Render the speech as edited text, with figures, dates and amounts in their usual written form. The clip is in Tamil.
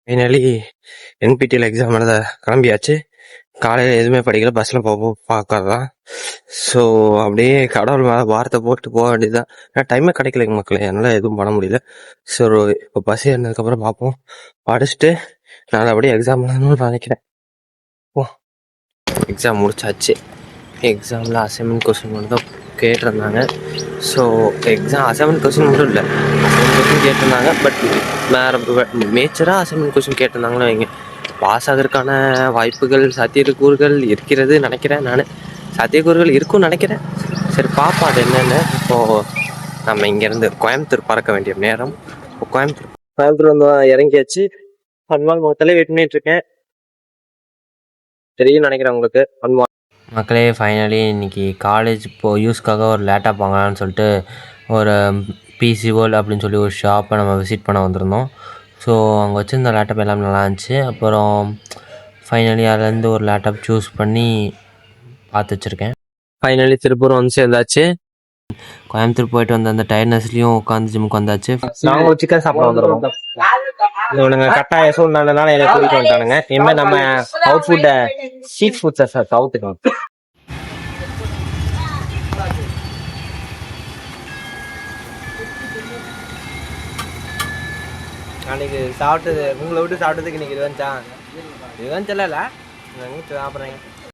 ஃபைனலி என்பிடிஎல் எக்ஸாம் எழுத கிளம்பியாச்சு. காலையில் எதுவுமே படிக்கல, பஸ்ஸில் பார்க்கறதான். ஸோ அப்படியே கடவுள் மேலே வார்த்தை போட்டு போக வேண்டியதுதான். ஏன்னா டைமே கிடைக்கலைங்க மக்களே, என்னால் எதுவும் பண்ண முடியல. ஸோ இப்போ பஸ் ஏறினதுக்கப்புறம் பார்ப்போம். படிச்சுட்டு நான் அப்படியே எக்ஸாம் எழுதணும்னு நினைக்கிறேன். ஓ, எக்ஸாம் முடிச்சாச்சு. எக்ஸாமில் அசைன்மெண்ட் கொஸ்டின் மட்டும் தான் கேட்டிருந்தாங்க. ஸோ எக்ஸாம் அசைன்மெண்ட் கொஸ்டின் மட்டும் இல்லை, அசைன்மெண்ட் கொஸ்டின் கேட்டிருந்தாங்க. பட் வேறு மேஜராக அசைன்மெண்ட் கொஸ்டின் கேட்டிருந்தாங்கன்னு வைங்க, பாஸ் ஆகிறதுக்கான வாய்ப்புகள் சாத்தியக்கூறுகள் இருக்கிறது நினைக்கிறேன். நான் சாத்தியக்கூறுகள் இருக்குன்னு நினைக்கிறேன். சரி பார்ப்போம் அது என்னென்னு. இப்போது நம்ம இங்கேருந்து கோயம்புத்தூர் பறக்க வேண்டிய நேரம். இப்போ கோயம்புத்தூர் வந்து இறங்கியாச்சு. ஹனுமான் முகத்தாலே வெயிட் பண்ணிகிட்ருக்கேன். தெரியும் நினைக்கிறேன் உங்களுக்கு. ஹனுமான் மக்களே, ஃபைனலி இன்றைக்கி காலேஜ் இப்போது யூஸ்க்காக ஒரு லேப்டாப் வாங்கலான்னு சொல்லிட்டு ஒரு பிசி வேர்ல்டு அப்படின்னு சொல்லி ஒரு ஷாப்பை நம்ம விசிட் பண்ண வந்திருந்தோம். ஸோ அங்கே வச்சுருந்த லேப்டாப் எல்லாமே நல்லா இருந்துச்சு. அப்புறம் ஃபைனலி அதுலேருந்து ஒரு லேப்டாப் சூஸ் பண்ணி பார்த்து வச்சுருக்கேன். ஃபைனலி திருப்பூர் வந்து சேர்ந்தாச்சு. கோயம்புத்தூர் போயிட்டு வந்த அந்த டயர்னஸ்லேயும் உட்காந்து ஜிம்முக்கு வந்தாச்சு. நாங்கள் ஒரு சிக்கன் சாப்பிட வந்துடுவோம். இவனுங்க கட்டாய சூழ்நிலைனால என்னை கூட்டிகிட்டு வந்துட்டானுங்க. இனிமேல் நம்ம அவுட் ஃபுட்டை ஸ்ட்ரீட் ஃபுட்ஸை சவுத்துக்கணும். அன்றைக்கி சாப்பிட்டது உங்களை விட்டு சாப்பிட்டதுக்கு இன்றைக்கி ரிவெஞ்சா? ரிவெஞ்ச் எல்லாம் இல்லை, சாப்பிட்றேங்க.